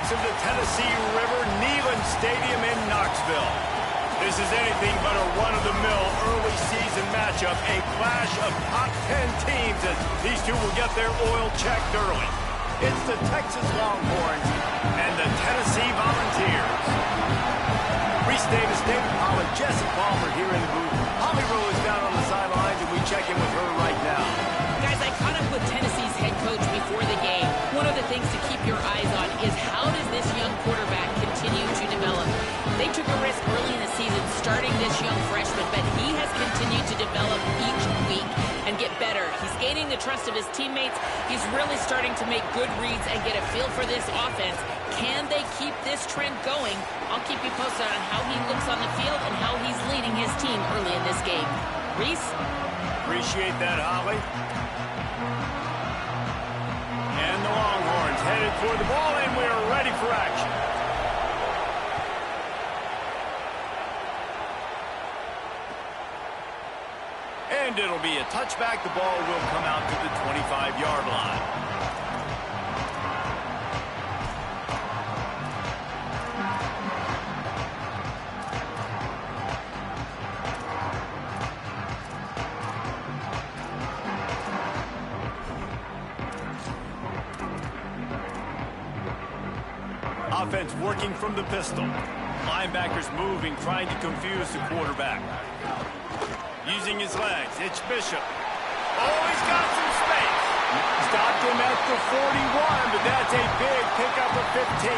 banks of the Tennessee River, Neyland Stadium in Knoxville. This is anything but a run-of-the-mill early season matchup, a clash of top 10 teams as these two will get their oil checked early. It's the Texas Longhorns and the Tennessee Volunteers. Reese Davis, David Pollock, Jesse Palmer here in the booth. Holly Rowe is down on the sidelines, and we check in with her right now. Guys, I caught up with Tennessee's head coach before the game. One of the things to keep your eyes on is how does this young quarterback continue to develop? They took a risk early in the season starting this young freshman, but he has continued to develop each week and get better. He's gaining the trust of his teammates. He's really starting to make good reads and get a feel for this offense. Can they keep this trend going? I'll keep you posted on how he looks on the field and how he's leading his team early in this game. Reese? Appreciate that, Holly. And the Longhorns headed for the ball, and we're ready for action. And it'll be a touchback. The ball will come out to the 25-yard line. Offense working from the pistol. Linebackers moving, trying to confuse the quarterback. Using his legs, it's Bishop. Oh, he's got some space. Stopped him at the 41, but that's a big pickup of 15.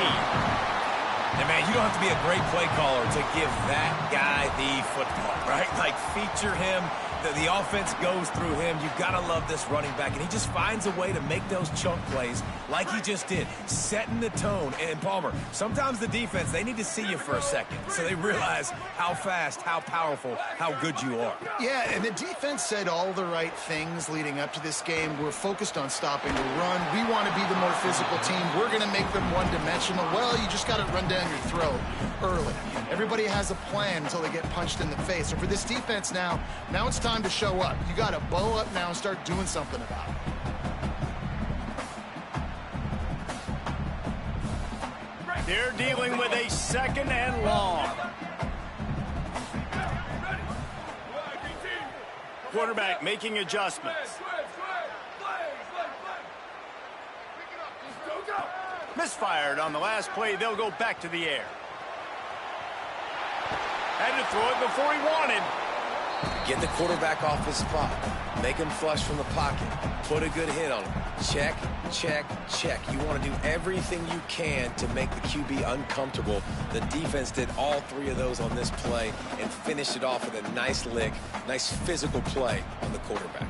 And, man, you don't have to be a great play caller to give that guy the football, right? Like, feature him. The offense goes through him. You've got to love this running back. And he just finds a way to make those chunk plays like he just did, setting the tone. And, Palmer, sometimes the defense, they need to see you for a second so they realize how fast, how powerful, how good you are. Yeah, and the defense said all the right things leading up to this game. We're focused on stopping the run. We want to be the more physical team. We're going to make them one-dimensional. Well, you just got to run down your throat early. Everybody has a plan until they get punched in the face. So for this defense now it's time to show up. You got to bow up now and start doing something about it. They're dealing with a second and long. Quarterback making adjustments. Misfired on the last play. They'll go back to the air. Had to throw it before he wanted. Get the quarterback off his spot. Make him flush from the pocket. Put a good hit on him. Check, check, check. You want to do everything you can to make the QB uncomfortable. The defense did all three of those on this play and finished it off with a nice lick, nice physical play on the quarterback.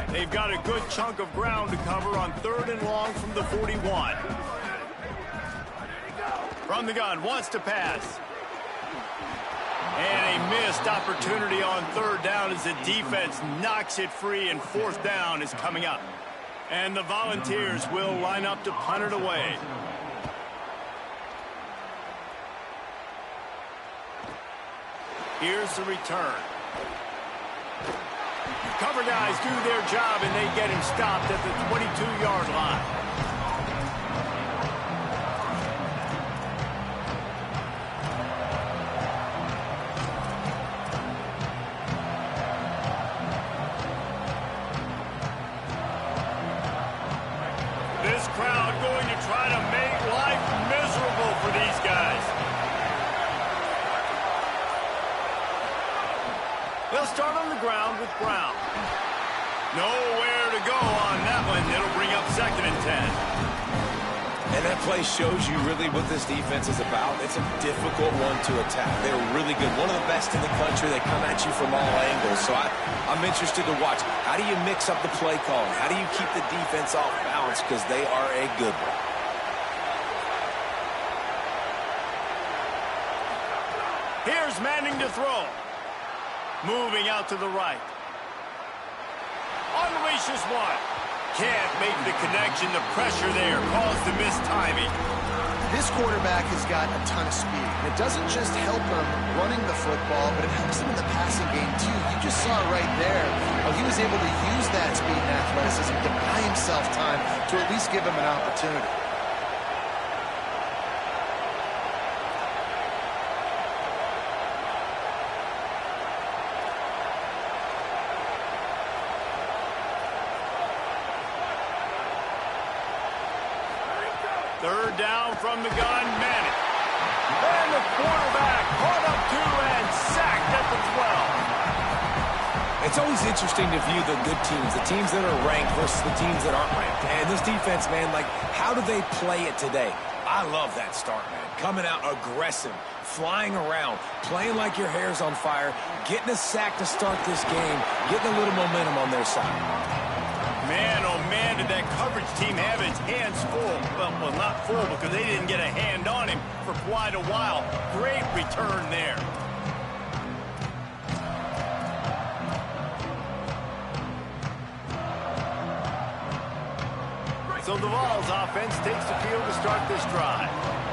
They've got a good chunk of ground to cover on third and long from the 41. From the gun, wants to pass. And a missed opportunity on third down as the defense knocks it free, and fourth down is coming up. And the Volunteers will line up to punt it away. Here's the return. Cover guys do their job, and they get him stopped at the 22-yard line. This crowd going to try to make life miserable for these guys. They'll start on the ground with Brown. Nowhere to go on that one. It'll bring up second and 10. And that play shows you really what this defense is about. It's a difficult one to attack. They're really good. One of the best in the country. They come at you from all angles. So I'm interested to watch. How do you mix up the play calling? How do you keep the defense off balance? Because they are a good one. Here's Manning to throw. Moving out to the right. Unleashes one. Can't make the connection. The pressure there caused the missed timing. This quarterback has got a ton of speed. It doesn't just help him running the football, but it helps him in the passing game, too. You just saw right there how he was able to use that speed and athleticism to buy himself time to at least give him an opportunity. Third down from the gun, Manning. And the quarterback caught up to and sacked at the 12. It's always interesting to view the good teams, the teams that are ranked versus the teams that aren't ranked. And this defense, man, like, how do they play it today? I love that start, man. Coming out aggressive, flying around, playing like your hair's on fire, getting a sack to start this game, getting a little momentum on their side. Man, oh man, did that coverage team have its hands full. Well, not full because they didn't get a hand on him for quite a while. Great return there. So the Vols offense takes the field to start this drive.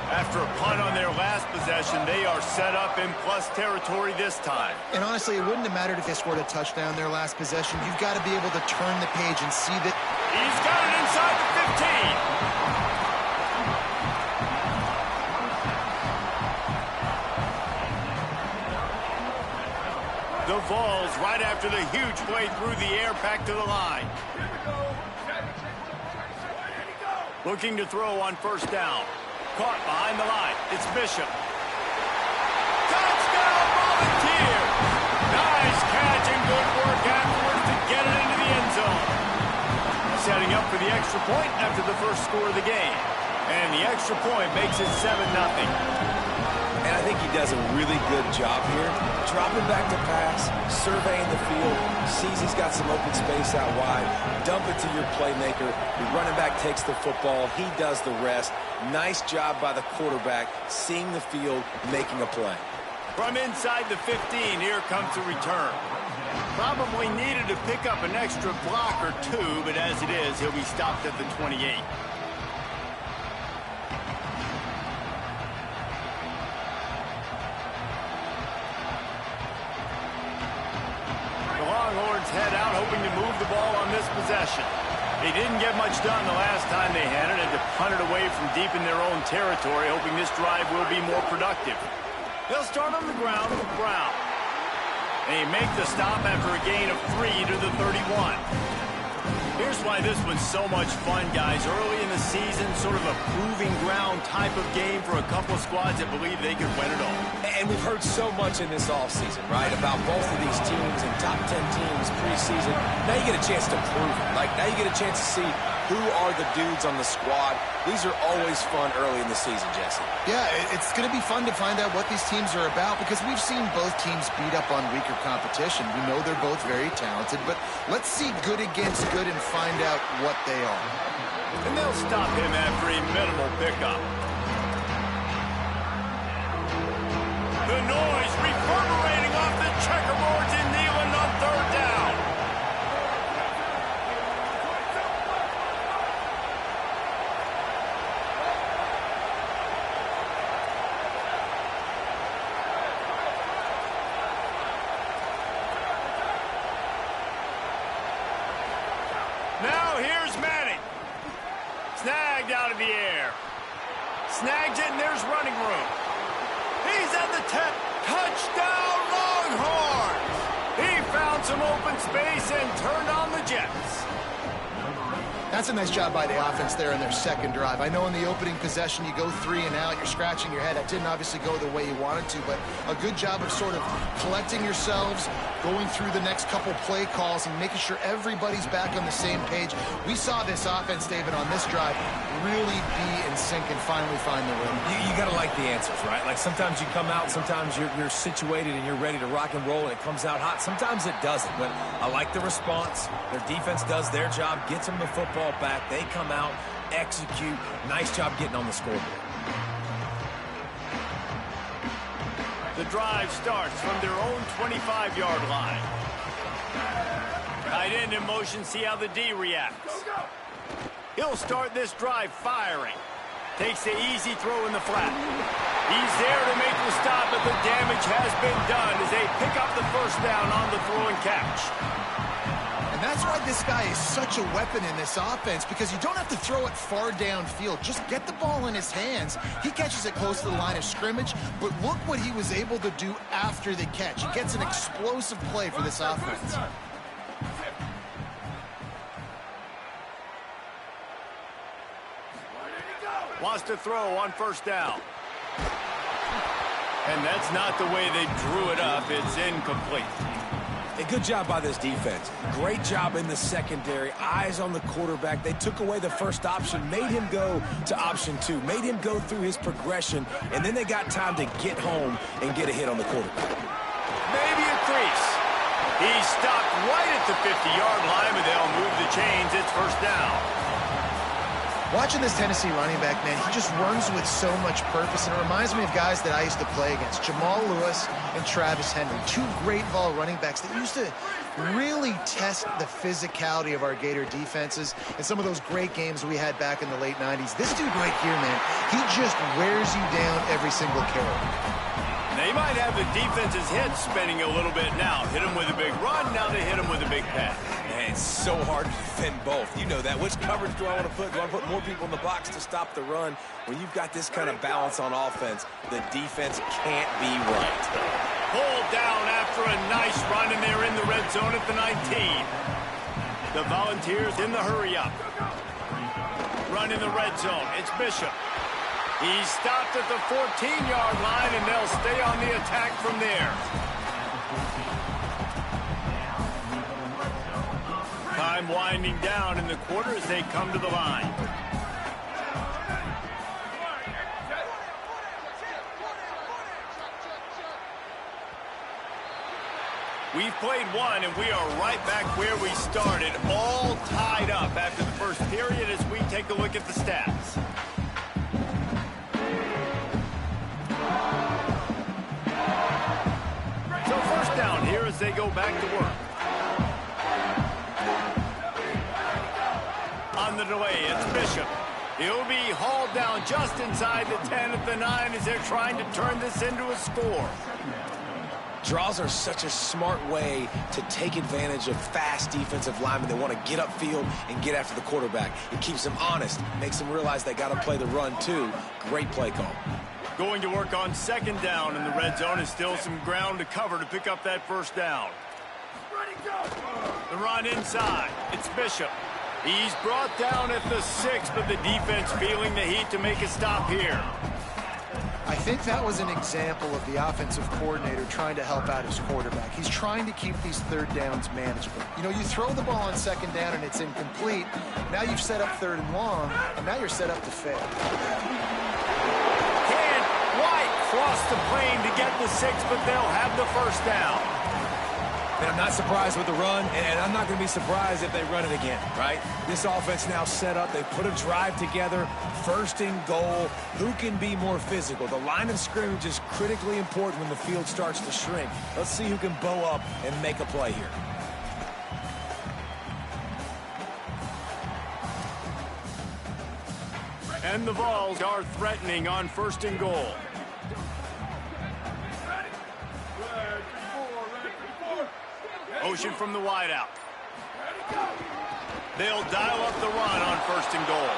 After a punt on their last possession, they are set up in plus territory this time. And honestly, it wouldn't have mattered if they scored a touchdown their last possession. You've got to be able to turn the page and see that. He's got it inside the 15. The Vols, right after the huge play through the air, back to the line. Looking to throw on first down. Caught behind the line. It's Bishop. Touchdown, Volunteers! Nice catch and good work afterwards to get it into the end zone. Setting up for the extra point after the first score of the game. And the extra point makes it 7-0. And I think he does a really good job here. Dropping back to pass, surveying the field, sees he's got some open space out wide, dump it to your playmaker. The running back takes the football. He does the rest. Nice job by the quarterback, seeing the field, making a play. From inside the 15, here comes the return. Probably needed to pick up an extra block or two, but as it is, he'll be stopped at the 28. Longhorns head out, hoping to move the ball on this possession. They didn't get much done the last time they had it, and to punt it away from deep in their own territory, hoping this drive will be more productive. They'll start on the ground with Brown. They make the stop after a gain of 3 to the 31. Here's why this was so much fun, guys. Early in the season, sort of a proving ground type of game for a couple of squads that believe they could win it all. And we've heard so much in this offseason, right, about both of these teams and top 10 teams preseason. Now you get a chance to prove it. Like, now you get a chance to see who are the dudes on the squad. These are always fun early in the season, Jesse. Yeah, it's going to be fun to find out what these teams are about because we've seen both teams beat up on weaker competition. We know they're both very talented, but let's see good against good and find out what they are. And they'll stop him after a minimal pickup. The noise reverberating off the checkerboards in Neyland on third down. Now here's Manning. Snagged out of the air. Snags it, and there's running room. He's at the 10. Touchdown, Longhorns! He found some open space and turned on the Jets. That's a nice job by the offense there in their second drive. I know in the opening possession you go 3 and out, you're scratching your head. That didn't obviously go the way you wanted to, but a good job of sort of collecting yourselves, going through the next couple play calls and making sure everybody's back on the same page. We saw this offense, David, on this drive really be in sync and finally find the rhythm. You got to like the answers, right? Like sometimes you come out, sometimes you're situated and you're ready to rock and roll and it comes out hot. Sometimes it doesn't, but I like the response. Their defense does their job, gets them the football back. They come out, execute. Nice job getting on the scoreboard. The drive starts from their own 25-yard line. Tight end in motion, see how the D reacts. He'll start this drive firing. Takes the easy throw in the flat. He's there to make the stop, but the damage has been done as they pick up the first down on the throw and catch. And that's why this guy is such a weapon in this offense, because you don't have to throw it far downfield. Just get the ball in his hands. He catches it close to the line of scrimmage, but look what he was able to do after the catch. He gets an explosive play for this offense. Wants to throw on first down. And that's not the way they drew it up. It's incomplete. A good job by this defense. Great job in the secondary. Eyes on the quarterback. They took away the first option, made him go to option 2, made him go through his progression, and then they got time to get home and get a hit on the quarterback. Maybe a crease. He stopped right at the 50-yard line, but they'll move the chains. It's first down. Watching this Tennessee running back, man, he just runs with so much purpose, and it reminds me of guys that I used to play against, Jamal Lewis and Travis Henry, two great ball running backs that used to really test the physicality of our Gator defenses and some of those great games we had back in the late 90s. This dude right here, man, he just wears you down every single carry. They might have the defense's head spinning a little bit now. Hit him with a big run, now they hit him with a big pass. Man, it's so hard to defend both. You know that. Which coverage do I want to put? Do I want to put more people in the box to stop the run? When you've got this kind of balance on offense, the defense can't be right. Pulled down after a nice run, and they're in the red zone at the 19. The Volunteers in the hurry-up. Run in the red zone. It's Bishop. He stopped at the 14-yard line, and they'll stay on the attack from there. Time winding down in the quarter as they come to the line. We've played one, and we are right back where we started, all tied up after the first period as we take a look at the stats. So first down here as they go back to work. On the delay, it's Bishop. He'll be hauled down just inside the 10 at the 9 as they're trying to turn this into a score. Draws are such a smart way to take advantage of fast defensive linemen. They want to get upfield and get after the quarterback. It keeps them honest, makes them realize they got to play the run too. Great play call. Going to work on second down in the red zone is still some ground to cover to pick up that first down. The run inside. It's Bishop. He's brought down at the 6, but the defense feeling the heat to make a stop here. I think that was an example of the offensive coordinator trying to help out his quarterback. He's trying to keep these third downs manageable. You know, you throw the ball on second down and it's incomplete. Now you've set up third and long, and now you're set up to fail. Can't quite cross the plane to get the 6, but they'll have the first down. And I'm not surprised with the run, and I'm not going to be surprised if they run it again, right? This offense now set up. They put a drive together, first and goal. Who can be more physical? The line of scrimmage is critically important when the field starts to shrink. Let's see who can bow up and make a play here. And the Vols are threatening on first and goal. Motion from the wideout. They'll dial up the run on first and goal.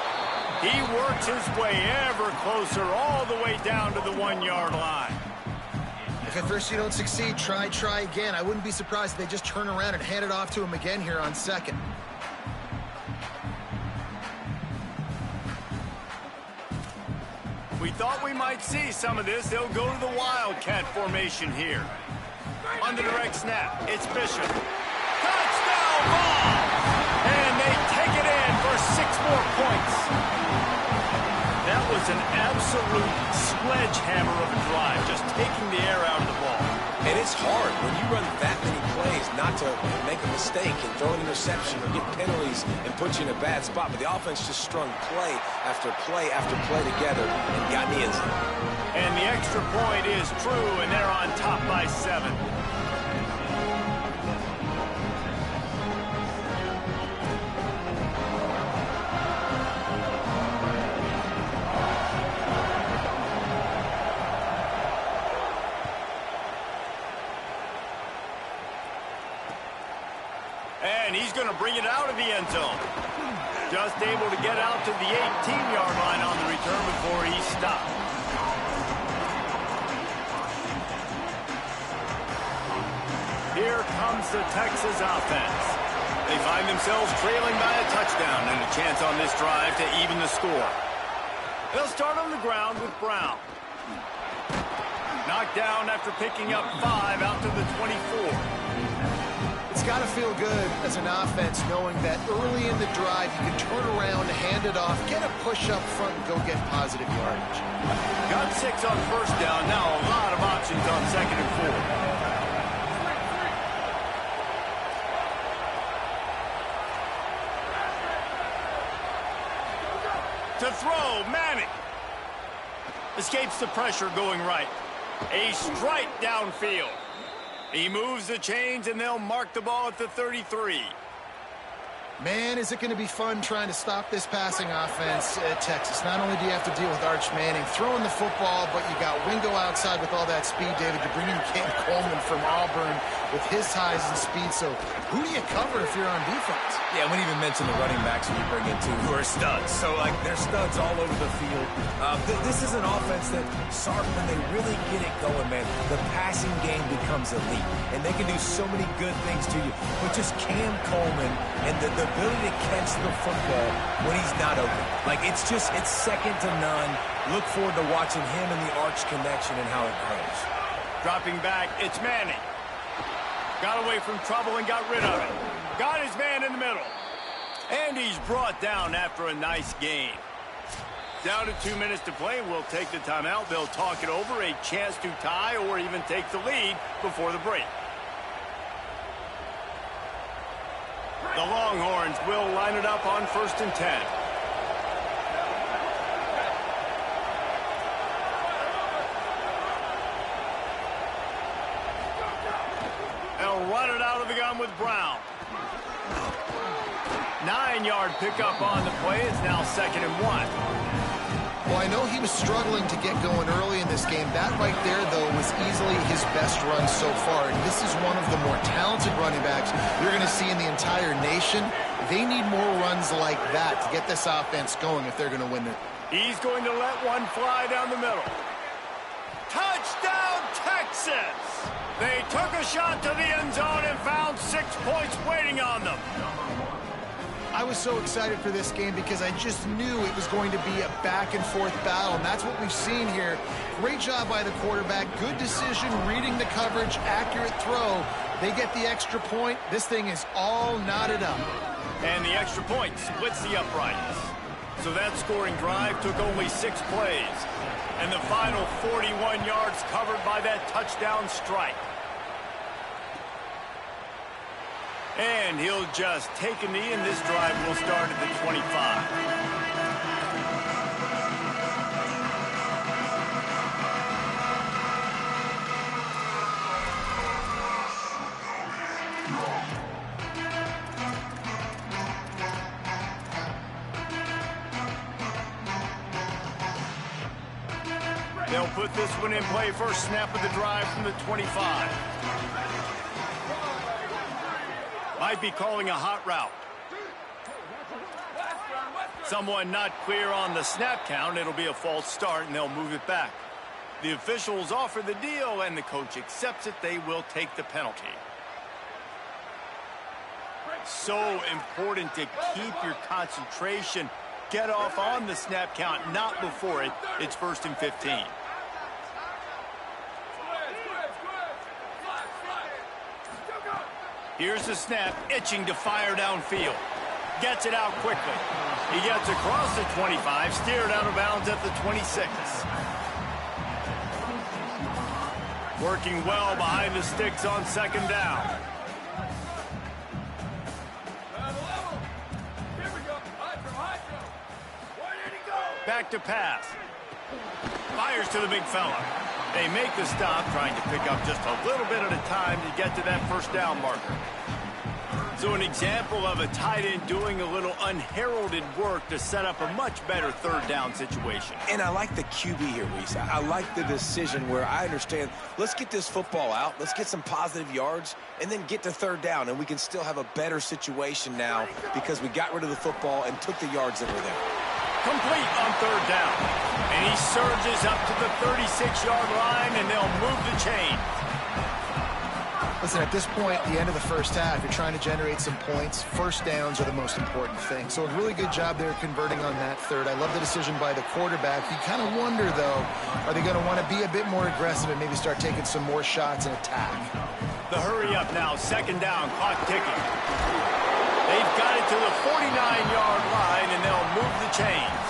He works his way ever closer all the way down to the 1-yard line. If at first you don't succeed, try again. I wouldn't be surprised if they just turn around and hand it off to him again here on second. We thought we might see some of this. They'll go to the Wildcat formation here. On the direct snap, it's Bishop. Touchdown ball! And they take it in for 6 more points. That was an absolute sledgehammer of a drive, just taking the air out of the ball. And it's hard when you run that many plays not to make a mistake and throw an interception or get penalties and put you in a bad spot. But the offense just strung play after play after play together and got in the end zone. And the extra point is true, and they're on top by 7. And he's going to bring it out of the end zone. Just able to get out to the 18-yard line on the return before he stopped. Here comes the Texas offense. They find themselves trailing by a touchdown and a chance on this drive to even the score. They'll start on the ground with Brown. Knocked down after picking up 5 out to the 24. It's got to feel good as an offense knowing that early in the drive you can turn around, hand it off, get a push up front, and go get positive yardage. Got 6 on first down. Now a lot of options on 2nd and 4. To throw, Manning. Escapes the pressure going right. A strike downfield. He moves the chains, and they'll mark the ball at the 33. Man, is it going to be fun trying to stop this passing offense at Texas. Not only do you have to deal with Arch Manning throwing the football, but you got Wingo outside with all that speed, David. You bring in Cam Coleman from Auburn with his size and speed. So who do you cover if you're on defense? Yeah, we didn't even mention the running backs we bring in, too, who are studs. So, like, they're studs all over the field. This is an offense that, Sark, when they really get it going, man, the passing game becomes elite. And they can do so many good things to you. But just Cam Coleman and the ability to catch the football when he's not open. Like, it's second to none. Look forward to watching him and the Arch connection and how it grows. Dropping back, it's Manning. Got away from trouble and got rid of it. Got his man in the middle. And he's brought down after a nice gain. Down to 2 minutes to play. We'll take the timeout. They'll talk it over. A chance to tie or even take the lead before the break. The Longhorns will line it up on 1st and 10. They'll run it out of the gun with Brown. 9-yard pickup on the play. It's now 2nd and 1. Well, I know he was struggling to get going early in this game. That right there, though, was easily his best run so far. And this is one of the more talented running backs you're going to see in the entire nation. They need more runs like that to get this offense going if they're going to win it. He's going to let one fly down the middle. Touchdown, Texas! They took a shot to the end zone and found 6 points waiting on them. I was so excited for this game because I just knew it was going to be a back-and-forth battle, and that's what we've seen here. Great job by the quarterback, good decision, reading the coverage, accurate throw. They get the extra point. This thing is all knotted up. And the extra point splits the uprights. So that scoring drive took only 6 plays. And the final 41 yards covered by that touchdown strike. And he'll just take a knee, and this drive will start at the 25. They'll put this one in play. First snap of the drive from the 25. Might be calling a hot route. Someone not clear on the snap count. It'll be a false start, and they'll move it back. The officials offer the deal, and the coach accepts it. They will take the penalty. So important to keep your concentration. Get off on the snap count, not before it. It's 1st and 15. Here's the snap, itching to fire downfield. Gets it out quickly. He gets across the 25, steered out of bounds at the 26. Working well behind the sticks on 2nd down. Back to pass. Fires to the big fella. They make the stop, trying to pick up just a little bit at a time to get to that 1st down marker. So an example of a tight end doing a little unheralded work to set up a much better 3rd down situation. And I like the QB here, Reese. I like the decision where I understand, let's get this football out, let's get some positive yards, and then get to 3rd down, and we can still have a better situation now because we got rid of the football and took the yards that were there. Complete on 3rd down. And he surges up to the 36-yard line, and they'll move the chain. Listen, at this point, the end of the first half, you're trying to generate some points. First downs are the most important thing. So a really good job there converting on that third. I love the decision by the quarterback. You kind of wonder, though, are they going to want to be a bit more aggressive and maybe start taking some more shots and attack? The hurry up now, second down, clock ticking. They've got it to the 49-yard line, and they'll move the chains.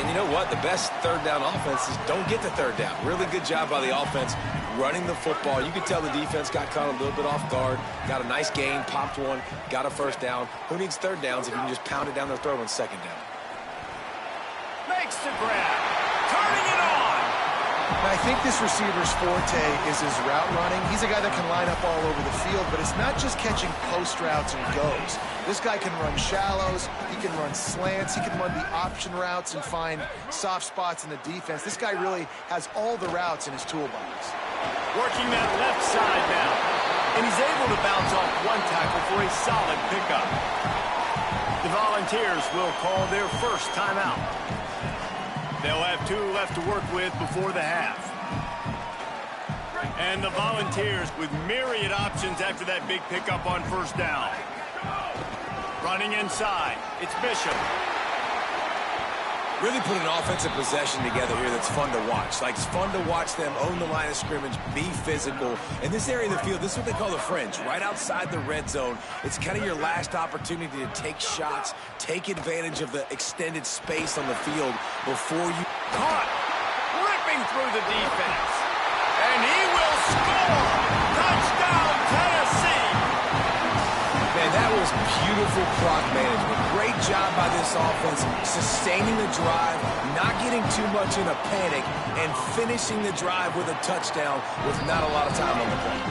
And you know what? The best third down offense is don't get the third down. Really good job by the offense running the football. You could tell the defense got caught a little bit off guard, got a nice gain, popped one, got a first down. Who needs third downs if you can just pound it down their throat on second down? Makes the grab, turning it on. Now, I think this receiver's forte is his route running. He's a guy that can line up all over the field, but it's not just catching post routes and goes. This guy can run shallows, he can run slants, he can run the option routes and find soft spots in the defense. This guy really has all the routes in his toolbox. Working that left side now. And he's able to bounce off one tackle for a solid pickup. The Volunteers will call their first timeout. They'll have 2 left to work with before the half. And the Volunteers with myriad options after that big pickup on first down. Running inside, it's Bishop. Really put an offensive possession together here that's fun to watch. Like, it's fun to watch them own the line of scrimmage, be physical. In this area of the field, this is what they call the fringe, right outside the red zone. It's kind of your last opportunity to take shots, take advantage of the extended space on the field before you... Caught, ripping through the defense. And he will score! Touchdown, Tennessee! Man, that was beautiful clock management. Great job by this offense, sustaining the drive, not getting too much in a panic, and finishing the drive with a touchdown with not a lot of time on the clock.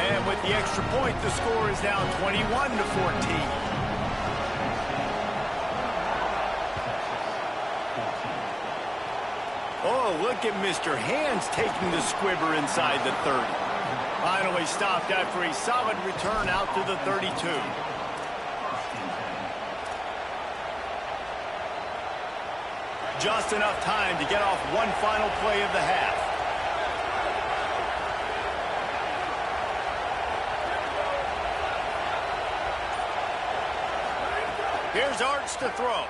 And with the extra point, the score is now 21-14. Oh, look at Mr. Hands taking the squibber inside the 30. Finally stopped after a solid return out to the 32. Just enough time to get off one final play of the half. Here's Arts to throw.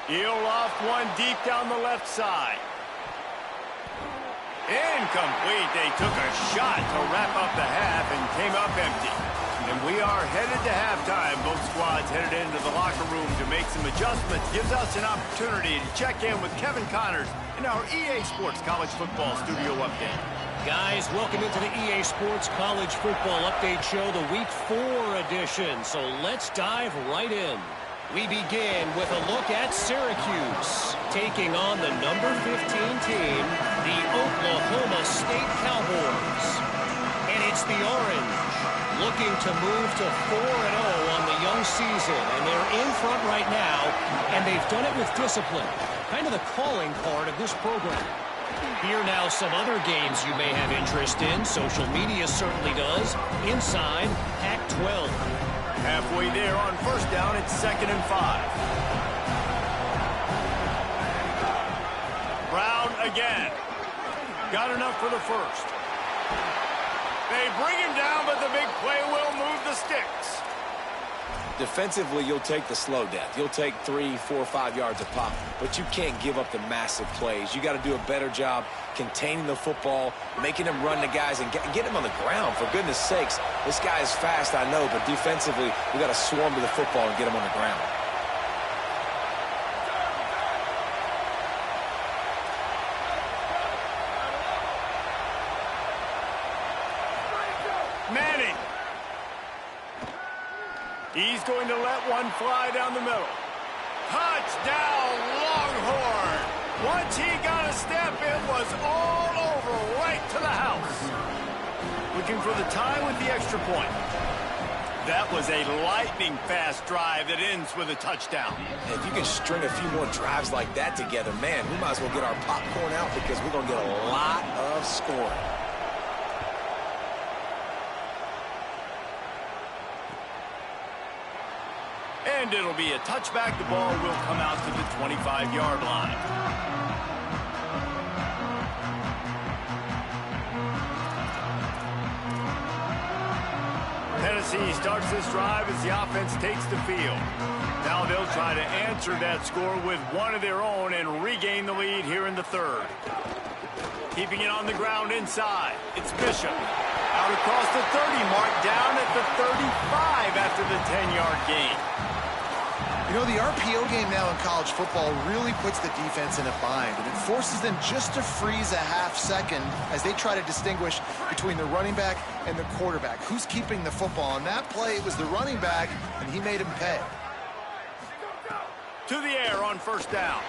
He'll loft one deep down the left side. Incomplete. They took a shot to wrap up the half and came up empty. And we are headed to halftime. Both squads headed into the locker room to make some adjustments. Gives us an opportunity to check in with Kevin Connors in our EA Sports College Football Studio Update. Guys, welcome into the EA Sports College Football Update Show, the Week 4 edition. So let's dive right in. We begin with a look at Syracuse, taking on the number 15 team, the Oklahoma State Cowboys. And it's the Orange, looking to move to 4-0 on the young season. And they're in front right now, and they've done it with discipline, kind of the calling card of this program. Here now some other games you may have interest in. Social media certainly does. Inside Pac-12. Halfway there on first down, it's 2nd and 5. Brown again. Got enough for the first. They bring him down, but the big play will move the sticks. Defensively, you'll take the slow death. You'll take 3, 4, 5 yards a pop, but you can't give up the massive plays. You got to do a better job containing the football, making them run the guys, and get them on the ground. For goodness sakes, this guy is fast, I know, but defensively, we got to swarm to the football and get him on the ground. Manning. He's going to let one fly down the middle. Touchdown, Longhorn. Once he got a step, it was all over, right to the house. Looking for the tie with the extra point. That was a lightning-fast drive that ends with a touchdown. If you can string a few more drives like that together, man, we might as well get our popcorn out because we're going to get a lot of scoring. And it'll be a touchback. The ball will come out to the 25-yard line. Tennessee starts this drive as the offense takes the field. Now they'll try to answer that score with one of their own and regain the lead here in the third. Keeping it on the ground inside. It's Bishop. Out across the 30 mark, down at the 35 after the 10-yard gain. You know, the RPO game now in college football really puts the defense in a bind, and it forces them just to freeze a half second as they try to distinguish between the running back and the quarterback. Who's keeping the football? On that play, it was the running back, and he made him pay. To the air on first down.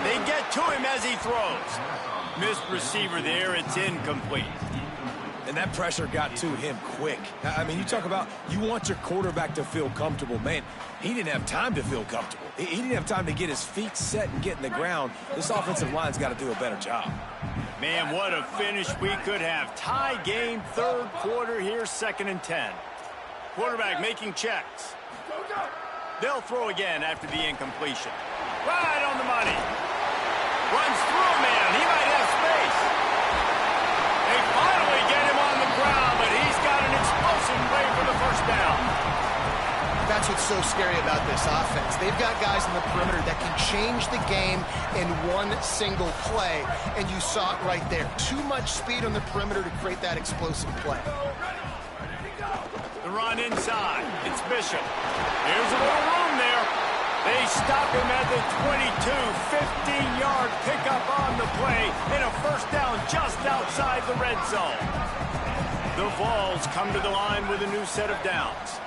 They get to him as he throws. Missed receiver there. It's incomplete. And that pressure got to him quick. I mean, you talk about you want your quarterback to feel comfortable. Man, he didn't have time to feel comfortable. He didn't have time to get his feet set and get in the ground. This offensive line's got to do a better job. Man, what a finish we could have. Tie game, third quarter here, 2nd and 10. Quarterback making checks. They'll throw again after the incompletion. Right on the money. Runs through a man. He might have space. They finally get him on the ground, but he's got an explosive play for the first down. That's what's so scary about this offense. They've got guys in the perimeter that can change the game in one single play, and you saw it right there. Too much speed on the perimeter to create that explosive play. The run inside. It's Bishop. There's a little room there. They stop him at the 22. 15-yard pickup on the play and a first down just outside the red zone. The Vols come to the line with a new set of downs.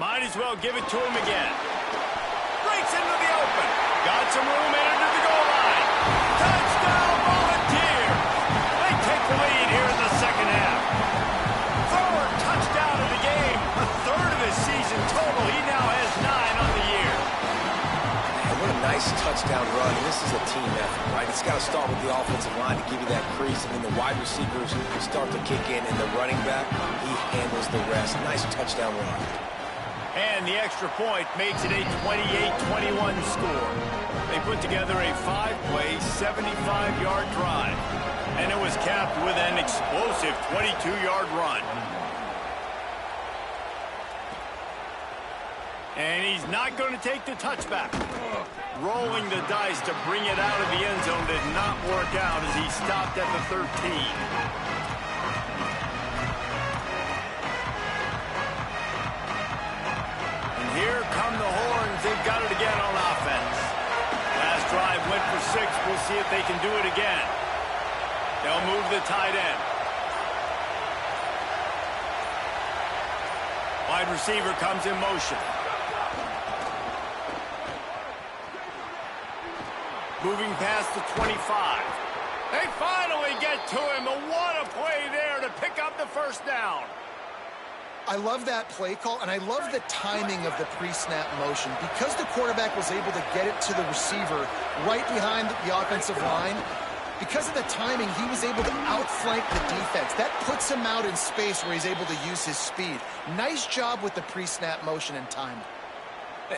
Might as well give it to him again. Breaks into the open. Got some room and into the goal line. Touchdown, Volunteer. They take the lead here in the second half. Third touchdown of the game. A third of his season total. He now has 9 on the year. Man, what a nice touchdown run. And this is a team effort, right? It's got to start with the offensive line to give you that crease, and then the wide receivers start to kick in, and the running back, he handles the rest. Nice touchdown run. And the extra point makes it a 28-21 score. They put together a 5-play, 75-yard drive. And it was capped with an explosive 22-yard run. And he's not going to take the touchback. Rolling the dice to bring it out of the end zone did not work out as he stopped at the 13. Here come the horns. They've got it again on offense. Last drive went for 6. We'll see if they can do it again. They'll move the tight end. Wide receiver comes in motion. Moving past the 25. They finally get to him. What a play there to pick up the first down. I love that play call, and I love the timing of the pre-snap motion. Because the quarterback was able to get it to the receiver right behind the offensive line, because of the timing, he was able to outflank the defense. That puts him out in space where he's able to use his speed. Nice job with the pre-snap motion and timing.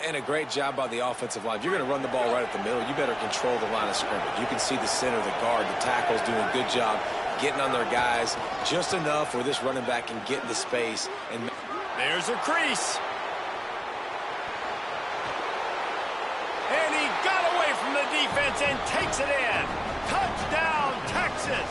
And a great job by the offensive line. If you're going to run the ball right at the middle, you better control the line of scrimmage. You can see the center, the guard, the tackles doing a good job getting on their guys just enough where this running back can get into space. And there's a crease. And he got away from the defense and takes it in. Touchdown, Texas.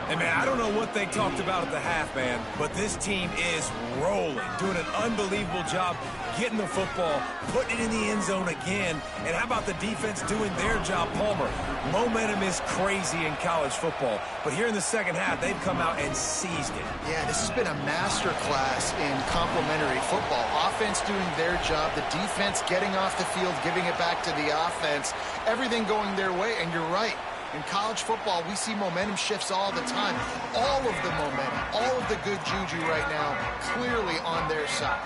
Hey, man, I don't know what they talked about at the half, man, but this team is rolling, doing an unbelievable job getting the football, putting it in the end zone again. And how about the defense doing their job, Palmer? Momentum is crazy in college football, but here in the second half, they've come out and seized it. Yeah, this has been a master class in complementary football. Offense doing their job, the defense getting off the field, giving it back to the offense, everything going their way, and you're right. In college football, we see momentum shifts all the time. All of the momentum, all of the good juju right now, clearly on their side.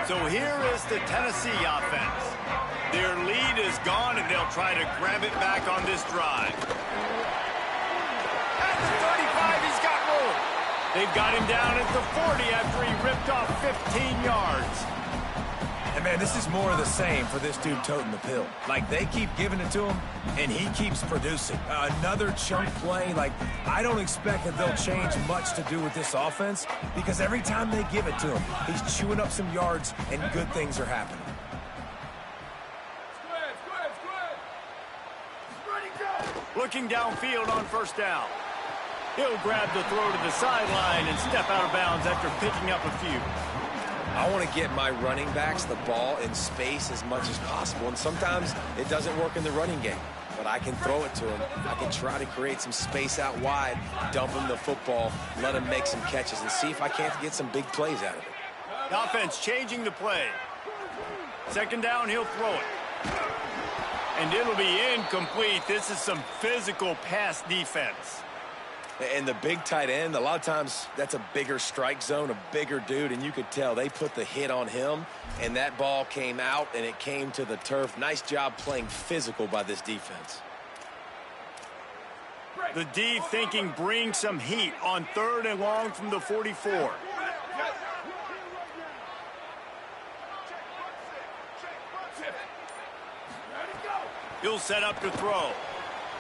So here is the Tennessee offense. Their lead is gone, and they'll try to grab it back on this drive. At the 35, he's got room. They've got him down at the 40 after he ripped off 15 yards. And Man, this is more of the same for this dude toting the pill. Like, they keep giving it to him, and he keeps producing. Another chunk play. Like, I don't expect that they'll change much to do with this offense because every time they give it to him, he's chewing up some yards, and good things are happening. Looking downfield on first down. He'll grab the throw to the sideline and step out of bounds after picking up a few. I want to get my running backs the ball in space as much as possible, and sometimes it doesn't work in the running game. But I can throw it to him. I can try to create some space out wide, dump him the football, let him make some catches, and see if I can't get some big plays out of it. The offense changing the play. Second down, he'll throw it. And it'll be incomplete. This is some physical pass defense. And the big tight end, a lot of times that's a bigger strike zone, a bigger dude, and you could tell they put the hit on him, and that ball came out, and it came to the turf. Nice job playing physical by this defense. The D thinking bring some heat on 3rd and long from the 44. He'll set up to throw.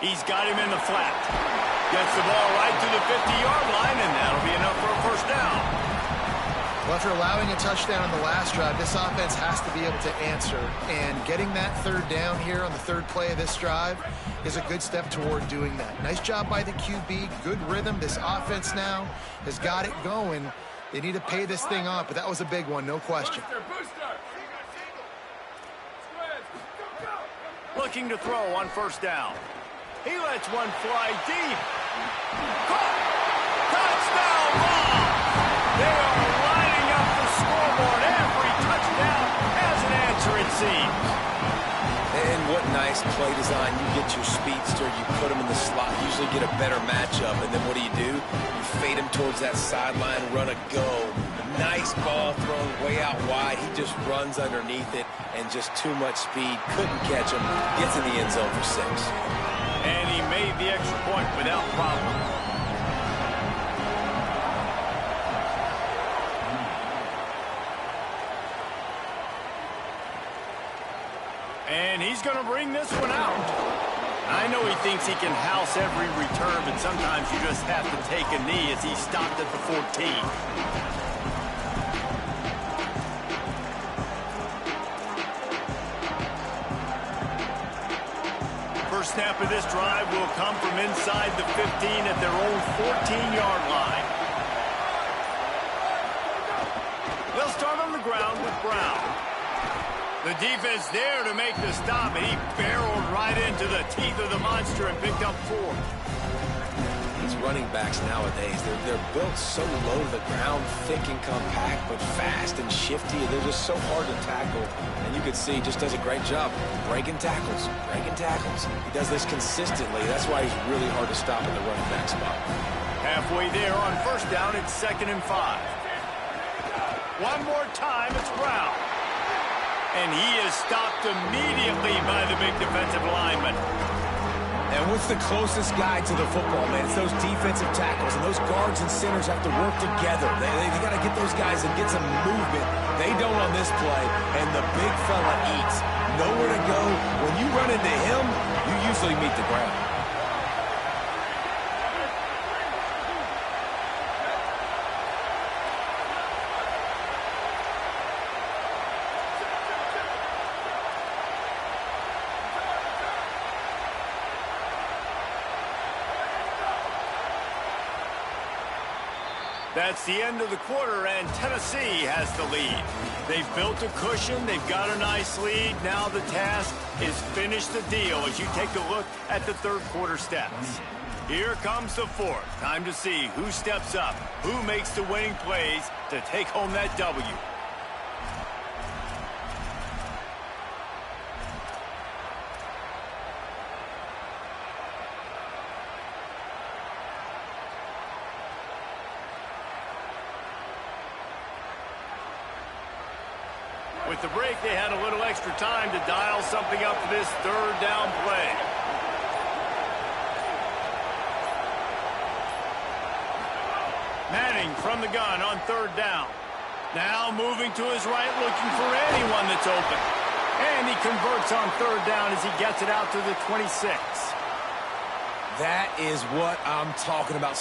He's got him in the flat. Gets the ball right to the 50-yard line, and that'll be enough for a first down. Well, after allowing a touchdown on the last drive, this offense has to be able to answer. And getting that 3rd down here on the 3rd play of this drive is a good step toward doing that. Nice job by the QB. Good rhythm. This offense now has got it going. They need to pay this thing off, but that was a big one, no question. Looking to throw on first down. He lets one fly deep. Caught! Touchdown ball! They are lining up the scoreboard. Every touchdown has an answer, it seems. And what nice play design. You get your speedster, you put him in the slot, usually get a better matchup, and then what do? You fade him towards that sideline, run a go. Nice ball thrown way out wide. He just runs underneath it, and just too much speed. Couldn't catch him. Gets in the end zone for 6. And he made the extra point without problem. And he's going to bring this one out. I know he thinks he can house every return, but sometimes you just have to take a knee as he stopped at the 14. First snap of this drive will come from inside the 15 at their own 14-yard line. They'll start on the ground with Brown. The defense there to make the stop, and he barreled right into the teeth of the monster and picked up 4. These running backs nowadays, they're built so low to the ground, thick and compact, but fast and shifty. They're just so hard to tackle. And you can see he just does a great job breaking tackles, breaking tackles. He does this consistently. That's why he's really hard to stop in the running back spot. Halfway there on first down, it's 2nd and 5. One more time, it's Brown. And he is stopped immediately by the big defensive lineman. And what's the closest guy to the football, man? It's those defensive tackles, and those guards and centers have to work together. They got to get those guys and get some movement. They don't on this play, and the big fella eats. Nowhere to go. When you run into him, you usually meet the ground. That's the end of the quarter, and Tennessee has the lead. They've built a cushion. They've got a nice lead. Now the task is finish the deal as you take a look at the 3rd quarter stats. Here comes the 4th. Time to see who steps up, who makes the winning plays to take home that W. With the break, they had a little extra time to dial something up for this 3rd down play. Manning from the gun on 3rd down. Now moving to his right, looking for anyone that's open. And he converts on third down as he gets it out to the 26. That is what I'm talking about.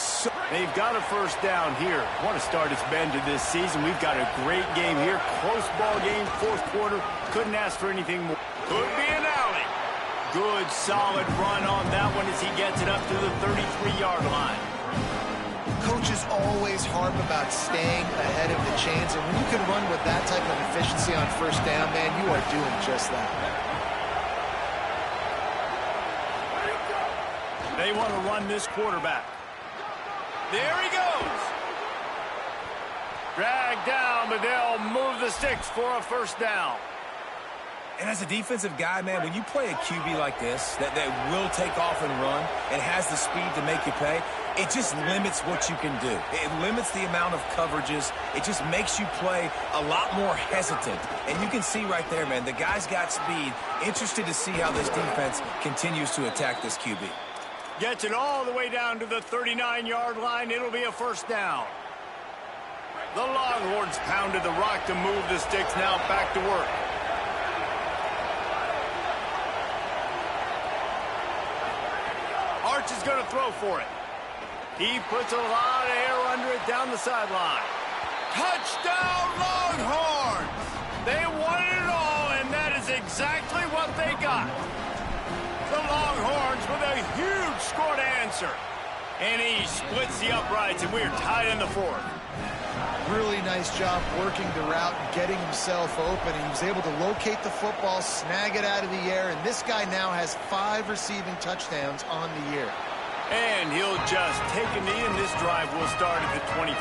They've got a first down here. Want to start its bend to this season. We've got a great game here. Close ball game, fourth quarter. Couldn't ask for anything more. Could be an alley. Good, solid run on that one as he gets it up to the 33-yard line. Coaches always harp about staying ahead of the chains, and when you can run with that type of efficiency on first down, man, you are doing just that. They want to run this quarterback. There he goes. Dragged down, but they'll move the sticks for a first down. And as a defensive guy, man, when you play a QB like this that will take off and run and has the speed to make you pay, it just limits what you can do. It limits the amount of coverages. It just makes you play a lot more hesitant. And you can see right there, man, the guy's got speed. Interested to see how this defense continues to attack this QB. Gets it all the way down to the 39-yard line. It'll be a first down. The Longhorns pounded the rock to move the sticks. Now back to work. Arch is going to throw for it. He puts a lot of air under it down the sideline. Touchdown, Longhorns! They wanted it all, and that is exactly what they got. The Longhorns with a huge score to answer. And he splits the uprights, and we're tied in the fourth. Really nice job working the route and getting himself open. He was able to locate the football, snag it out of the air, and this guy now has 5 receiving touchdowns on the year. And he'll just take a knee, and this drive will start at the 25.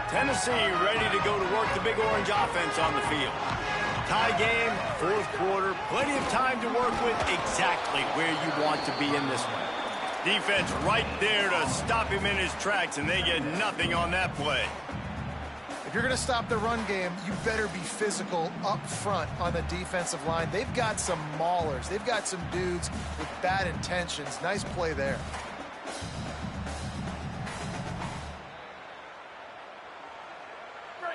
Tennessee ready to go to work the Big Orange offense on the field. Tie game, fourth quarter, plenty of time to work with, exactly where you want to be in this one. Defense right there to stop him in his tracks, and they get nothing on that play. If you're going to stop the run game, you better be physical up front on the defensive line. They've got some maulers. They've got some dudes with bad intentions. Nice play there.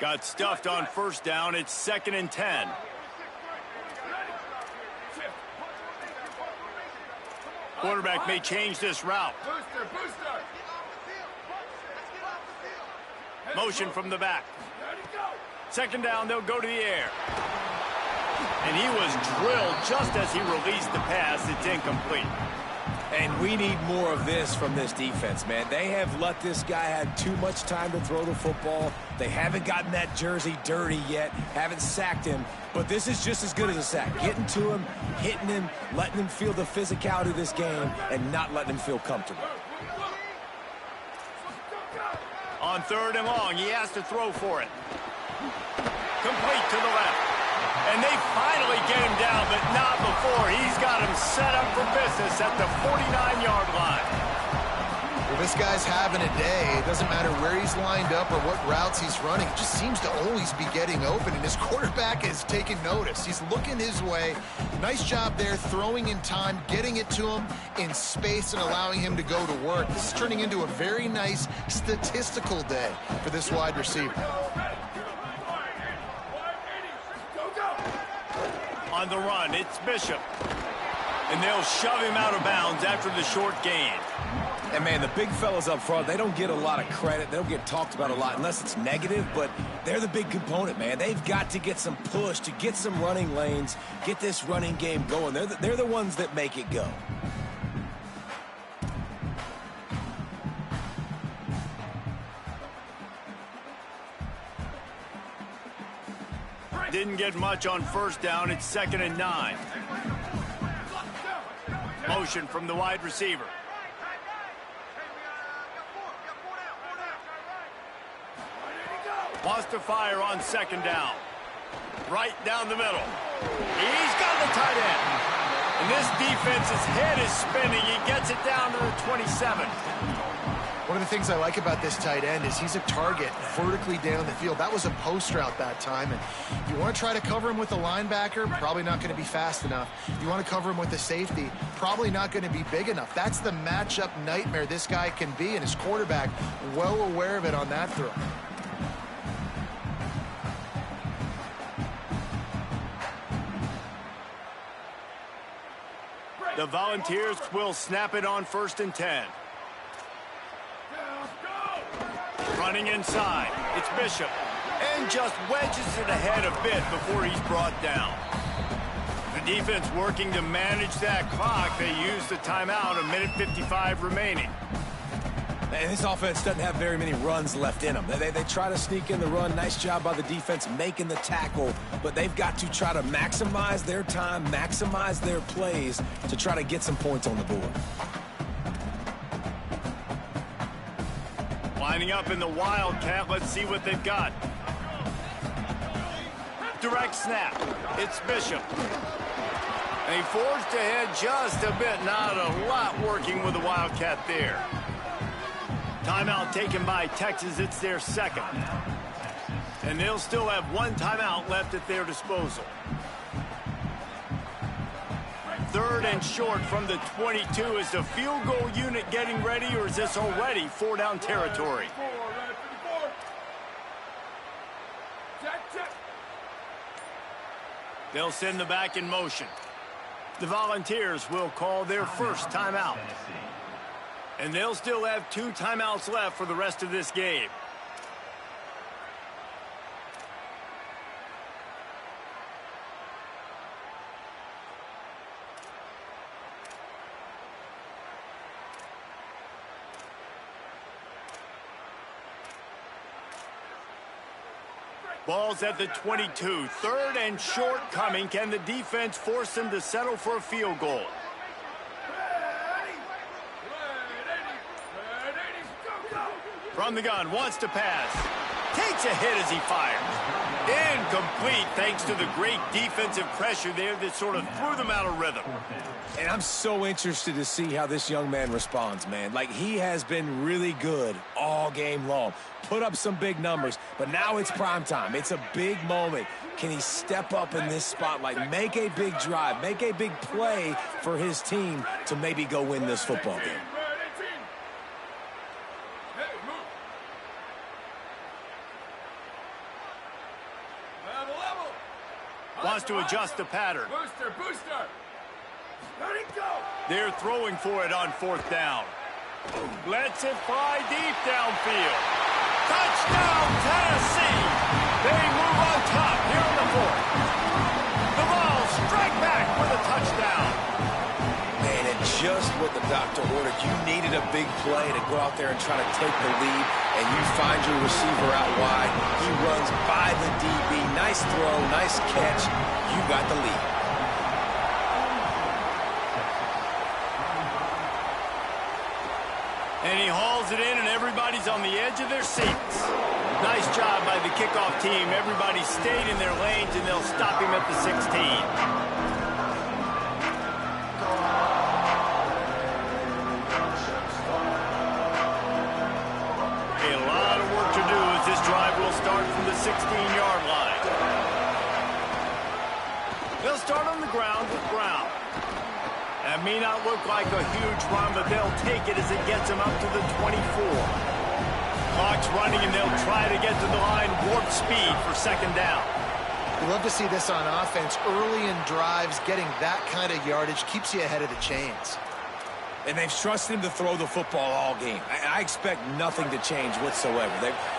Got stuffed on first down. It's 2nd and 10. Quarterback may change this route. Motion from the back. 2nd down, they'll go to the air. And he was drilled just as he released the pass. It's incomplete. And we need more of this from this defense, man. They have let this guy have too much time to throw the football. They haven't gotten that jersey dirty yet, haven't sacked him. But this is just as good as a sack. Getting to him, hitting him, letting him feel the physicality of this game, and not letting him feel comfortable. On 3rd and long, he has to throw for it. Complete to the left. And they finally get him down, but not before. He's got him set up for business at the 49-yard line. Well, this guy's having a day. It doesn't matter where he's lined up or what routes he's running. It just seems to always be getting open, and his quarterback is taking notice. He's looking his way. Nice job there, throwing in time, getting it to him in space and allowing him to go to work. This is turning into a very nice statistical day for this wide receiver. On the run, it's Bishop. And they'll shove him out of bounds after the short gain. And, man, the big fellas up front, they don't get a lot of credit. They don't get talked about a lot unless it's negative, but they're the big component, man. They've got to get some push, to get some running lanes, get this running game going. They're the ones that make it go. Didn't get much on first down. It's 2nd and 9. Motion from the wide receiver. Wants to fire on 2nd down. Right down the middle. He's got the tight end. And this defense's head is spinning. He gets it down to the 27. One of the things I like about this tight end is he's a target vertically down the field. That was a post route that time. And if you want to try to cover him with a linebacker, probably not going to be fast enough. If you want to cover him with a safety, probably not going to be big enough. That's the matchup nightmare this guy can be, and his quarterback well aware of it on that throw. The Volunteers will snap it on 1st and 10. Running inside, it's Bishop, and just wedges it ahead a bit before he's brought down. The defense working to manage that clock. They use the timeout, 1:55 remaining. And this offense doesn't have very many runs left in them. They try to sneak in the run. Nice job by the defense making the tackle, but they've got to try to maximize their time, maximize their plays to try to get some points on the board. Lining up in the Wildcat. Let's see what they've got. Direct snap. It's Bishop. And he forged ahead just a bit. Not a lot working with the Wildcat there. Timeout taken by Texas. It's their second. And they'll still have one timeout left at their disposal. 3rd and short from the 22. Is the field goal unit getting ready, or is this already 4-down territory? They'll send the back in motion. The Volunteers will call their first timeout. And they'll still have 2 timeouts left for the rest of this game. Ball's at the 22. 3rd and short coming. Can the defense force them to settle for a field goal? From the gun, wants to pass. Takes a hit as he fires. Incomplete thanks to the great defensive pressure there that sort of threw them out of rhythm. And I'm so interested to see how this young man responds, man. Like, he has been really good all game long. Put up some big numbers, but now it's prime time. It's a big moment. Can he step up in this spotlight, make a big drive, make a big play for his team to maybe go win this football game? Wants to adjust the pattern. Booster. Let it go. They're throwing for it on 4th down. Lets it fly deep downfield. Touchdown, Tennessee. They move on top here on the 4th. The Vols strike back with a touchdown. Man, and just what the doctor ordered. You needed a big play to go out there and try to take the lead, and you find your receiver out wide. He runs by the DB. Nice throw, nice catch. You got the lead. And he hauls it in, and everybody's on the edge of their seats. Nice job by the kickoff team. Everybody stayed in their lanes, and they'll stop him at the 16. This drive will start from the 16-yard line. They'll start on the ground with Brown. That may not look like a huge run, but they'll take it as it gets them up to the 24. Clock's running, and they'll try to get to the line warp speed for 2nd down. We love to see this on offense. Early in drives, getting that kind of yardage keeps you ahead of the chains. And they've trusted him to throw the football all game. I expect nothing to change whatsoever.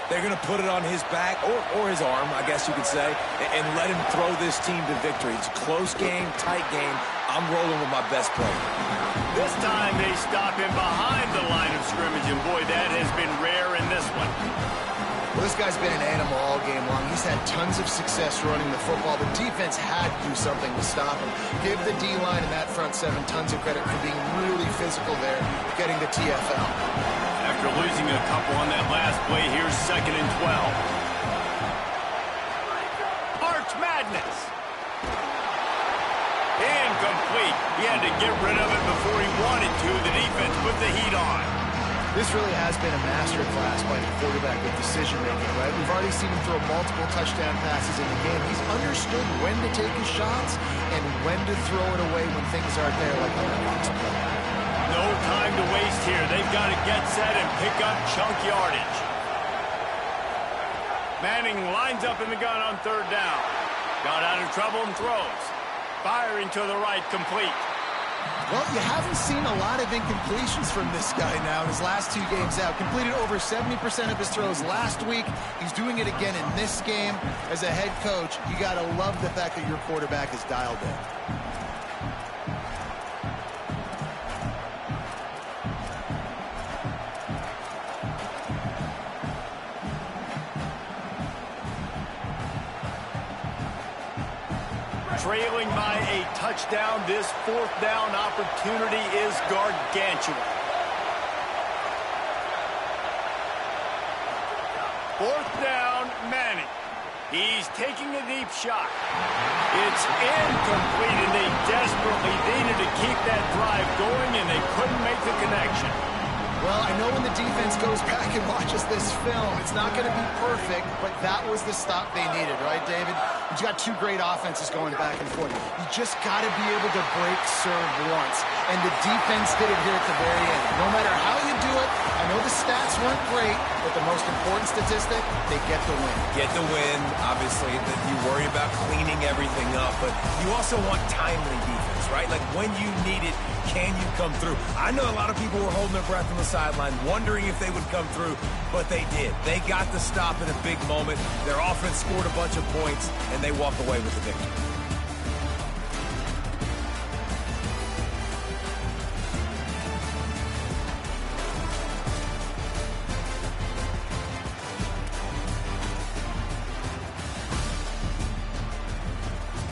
They're going to put it on his back, or his arm, I guess you could say, and let him throw this team to victory. It's a close game, tight game. I'm rolling with my best player. This time they stop him behind the line of scrimmage, and boy, that has been rare in this one. Well, this guy's been an animal all game long. He's had tons of success running the football. The defense had to do something to stop him. Give the D-line and that front 7 tons of credit for being really physical there, getting the TFL. After losing a couple on that last play, here's 2nd and 12. Arch Madness. Incomplete. He had to get rid of it before he wanted to. The defense put the heat on. This really has been a master class by the quarterback with decision-making, right? We've already seen him throw multiple touchdown passes in the game. He's understood when to take his shots and when to throw it away when things aren't there, like on the next play. No time to waste here. They've got to get set and pick up chunk yardage. Manning lines up in the gun on third down. Got out of trouble and throws. Firing to the right, complete. Well, you haven't seen a lot of incompletions from this guy now in his last 2 games out. Completed over 70% of his throws last week. He's doing it again in this game. As a head coach, you got to love the fact that your quarterback is dialed in. Trailing by a touchdown, this 4th down opportunity is gargantuan. 4th down, Manning. He's taking a deep shot. It's incomplete, and they desperately needed to keep that drive going, and they couldn't make the connection. Well, I know when the defense goes back and watches this film, it's not going to be perfect, but that was the stop they needed, right, David? You got 2 great offenses going back and forth. You just got to be able to break serve once, and the defense did it here at the very end. No matter how you do it, I know the stats weren't great, but the most important statistic, they get the win. Get the win, obviously. You worry about cleaning everything up, but you also want timely defense, right? Like when you need it, can you come through? I know a lot of people were holding their breath on the sideline, wondering if they would come through, but they did. They got the stop in a big moment. Their offense scored a bunch of points, and they walk away with the victory.